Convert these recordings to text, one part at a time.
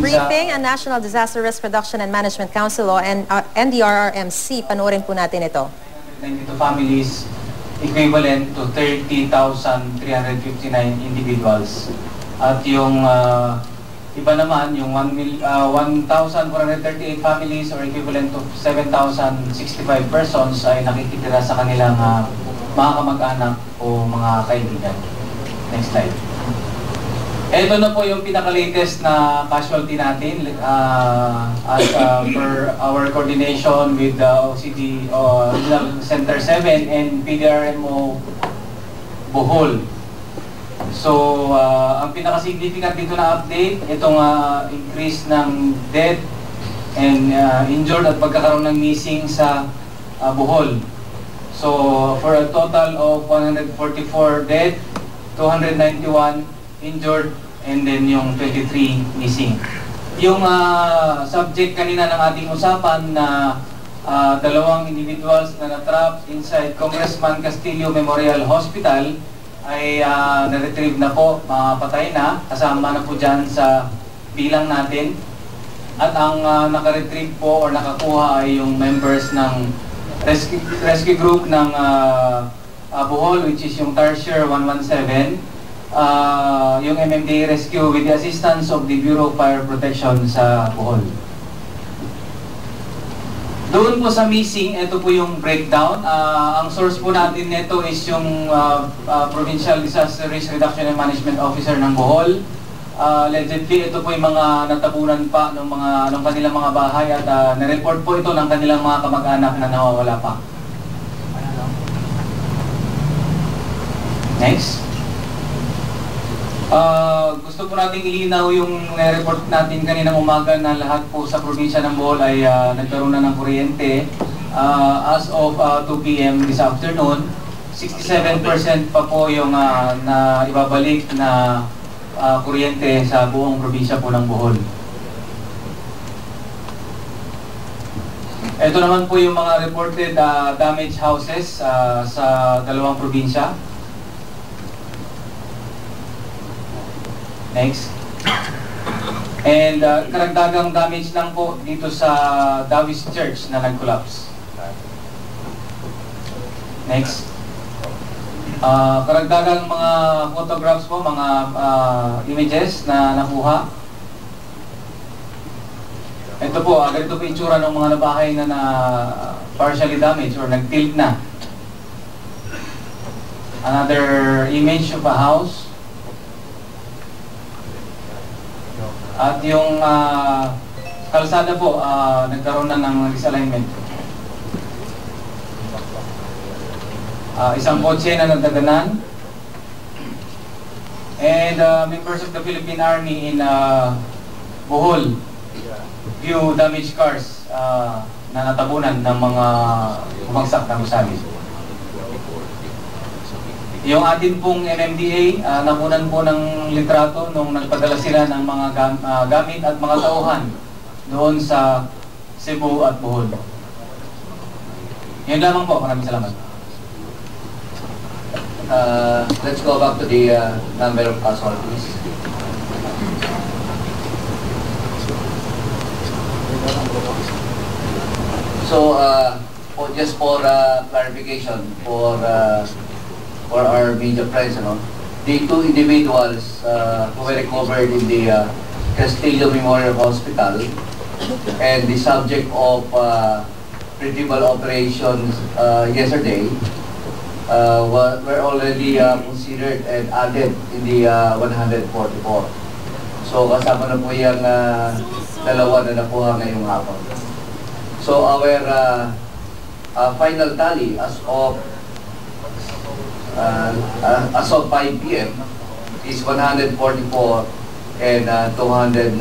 briefing ang National Disaster Risk Reduction and Management Council o NDRRMC. Panoorin po natin ito. 92 families equivalent to 30,359 individuals. At yung iba naman, yung 1,438 families or equivalent to 7,065 persons ay nakikitira sa kanilang mga kamag-anak o mga kaibigan. Next slide. Ito na po yung pinaka-latest na casualty natin as per our coordination with the OCD Regional Center 7 and PDRMO Bohol. So, ang pinaka-significant dito na update, itong increase ng death and injured at pagkakaroon ng missing sa Bohol. So, for a total of 144 dead, 291 injured, and then yung 23 missing. Yung subject kanina ng ating usapan na dalawang individuals na na-trap inside Congressman Castillo Memorial Hospital ay na-retrieve na po, patay na, kasama na po dyan sa bilang natin. At ang naka-retrieve po or nakakuha ay yung members ng rescue group ng Bohol, which is yung Tarsier 117, yung MMDA Rescue with the assistance of the Bureau of Fire Protection sa Bohol. Doon po sa missing, ito po yung breakdown. Ang source po natin nito is yung Provincial Disaster Risk Reduction and Management Officer ng Bohol. Allegedly, ito po yung mga natabunan pa ng kanilang mga bahay at na-report po ito ng kanilang mga kamag-anak na nawawala pa. Next. Gusto po nating ilinaw yung report natin kaninang umaga na lahat po sa probinsya ng Bohol ay nagkaroon na ng kuryente. As of 2 p.m. this afternoon, 67% pa po yung na ibabalik na kuryente sa buong probinsya po ng Bohol. Ito naman po yung mga reported damaged houses sa dalawang probinsya. Next. And karagdagang damage lang po dito sa Davis Church na nag-collapse. Next. Karagdagang mga photographs po, mga images na nakuha. Ito po, ganito po itsura ng mga bahay na partially damaged or nag-tilt na. Another image of a house. At yung kalsada po, nagkaroon na ng misalignment. Isang kotse na nagdaganan. And members of the Philippine Army in Bohol view damaged cars na natabunan ng mga bumagsak na gusali. Yung atin pong MMDA, nakunan po ng litrato nung nagpadala sila ng mga gamit at mga tauhan doon sa Cebu at Bohol. Yun lamang po. Maraming salamat. Let's go back to the number of casualties. So, just for clarification, for our media friends, the two individuals who were recovered in the Castillo Memorial Hospital and the subject of retrieval operations yesterday were already considered and added in the 144. So kasama na po yung dalawa na nakuha ngayong hapon. So our final tally as of 5 p.m. is 144 and 291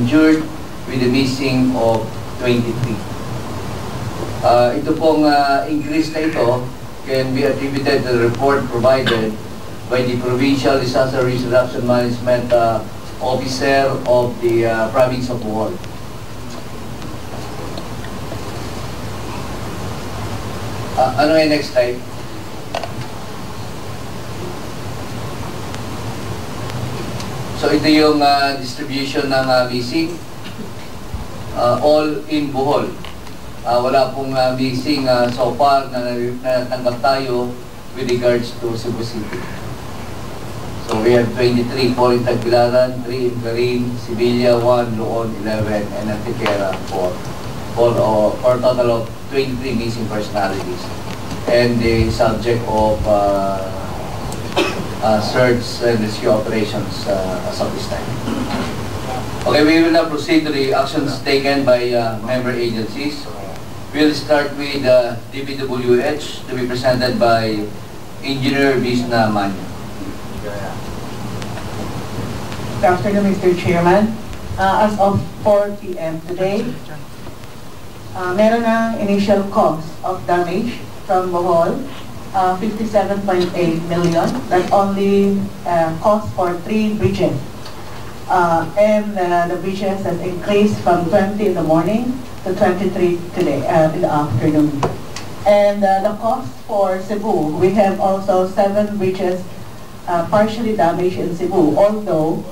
injured with a missing of 23. Ito pong increase na ito can be attributed to the report provided by the Provincial Disaster Risk Reduction Management Officer of the Province of Bohol. Ano yung next slide? So ito yung distribution ng missing, all in Bohol. Wala pong missing so far na natanggap tayo with regards to Cebu City. So we have 23, 4 in Tagbilaran, 3 in Carin, Sibilia 1, Loon 11, and Antequera 4. For a total of 23 missing personalities. And the subject of search and rescue operations as of this time. Okay, we will now proceed to the actions taken by member agencies. We'll start with DPWH to be presented by Engineer Bisna Manyo. Good afternoon, Mr. Chairman. As of 4 p.m. today, meron ng initial cost of damage from Bohol, 57.8 million. That only cost for 3 bridges. And the bridges has increased from 20 in the morning to 23 today in the afternoon. And the cost for Cebu, we have also 7 bridges partially damaged in Cebu, although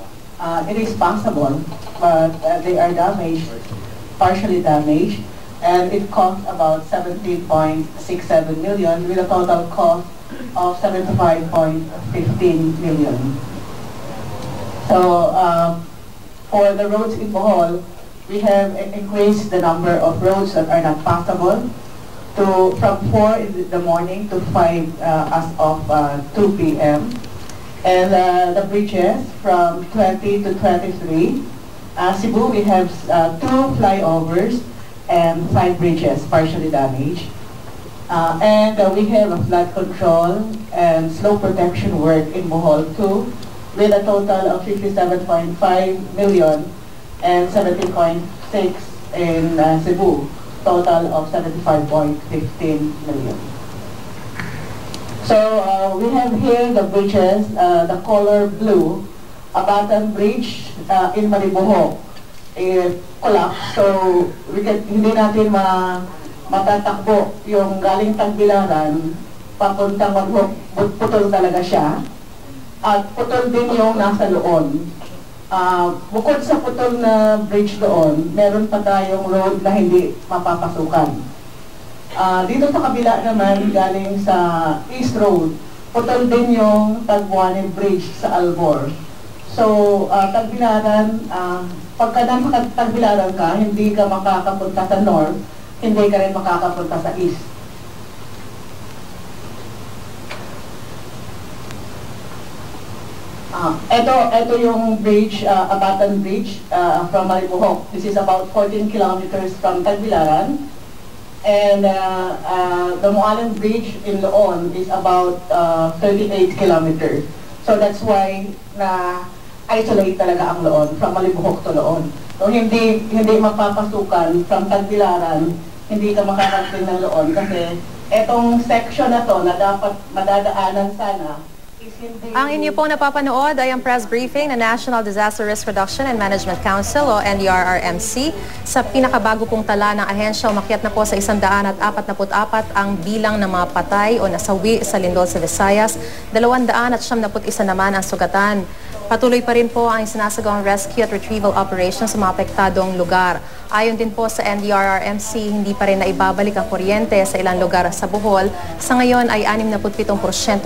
it is possible, but they are damaged, partially damaged, and it costs about 17.67 million with a total cost of 75.15 million. So for the roads in Bohol, we have increased the number of roads that are not passable from 4 in the morning to 5 as of 2 p.m. And the bridges from 20 to 23. Cebu, we have 2 flyovers and 5 bridges partially damaged. And we have a flood control and slope protection work in Bohol too, with a total of 57.5 million and 17.6 in Cebu, total of 75.15 million. So we have here the bridges, the color blue, Abatan Bridge in Maribohok, collapsed. So hindi natin matatakbo yung galing Tagbilaran, papuntang Maribohok, putol talaga siya. At putol din yung nasa Loon. Bukod sa putol na bridge doon, meron pa tayong road na hindi mapapasukan. Dito sa kabila naman, galing sa East Road, putol din yung Tagbuane Bridge sa Albor. So, Tagbilaran, pagka nasa Tagbilaran ka, hindi ka makakapunta sa North, hindi ka rin makakapunta sa East. Ito yung bridge, Abatan Bridge from Maribohok. This is about 14 kilometers from Tagbilaran. And the Mualan Bridge in Loon is about 38 kilometers. So that's why na-isolate talaga ang Loon, from Maribohok to Loon. So hindi mapapasukan from Tagbilaran, hindi ka makakarating ng Loon kasi etong section na to na dapat madadaanan sana. Ang inyo pong napapanood ay ang press briefing ng National Disaster Risk Reduction and Management Council o NDRRMC. Sa pinakabago pong tala ng ahensya, umakyat na po sa 144 ang bilang ng mga patay o nasawi sa lindol sa Visayas. 271 naman ang sugatan. Patuloy pa rin po ang sinasagawang rescue at retrieval operations sa mga apektadong lugar. Ayon din po sa NDRRMC, hindi pa rin naibabalik ang kuryente sa ilang lugar sa Bohol. Sa ngayon ay 67%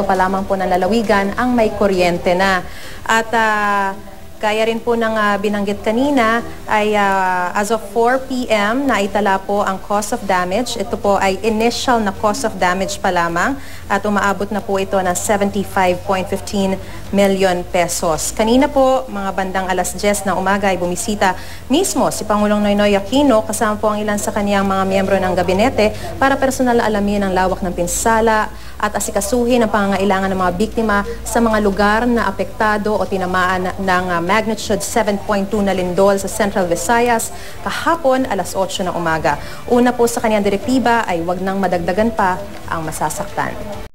pa lamang po ng lalawigan ang may kuryente na. At gaya rin po ng binanggit kanina ay as of 4 p.m. na itala po ang cost of damage. Ito po ay initial na cost of damage pa lamang at umaabot na po ito ng 75.15 million pesos. Kanina po, mga bandang alas 10 ng umaga ay bumisita mismo si Pangulong Noynoy Aquino kasama po ang ilan sa kaniyang mga miyembro ng gabinete para personal na alamin ang lawak ng pinsala at asikasuhin ang pangangailangan ng mga biktima sa mga lugar na apektado o tinamaan ng magnitude 7.2 na lindol sa Central Visayas kahapon alas 8 ng umaga. Una po sa kanyang direktiba ay wag nang madagdagan pa ang masasaktan.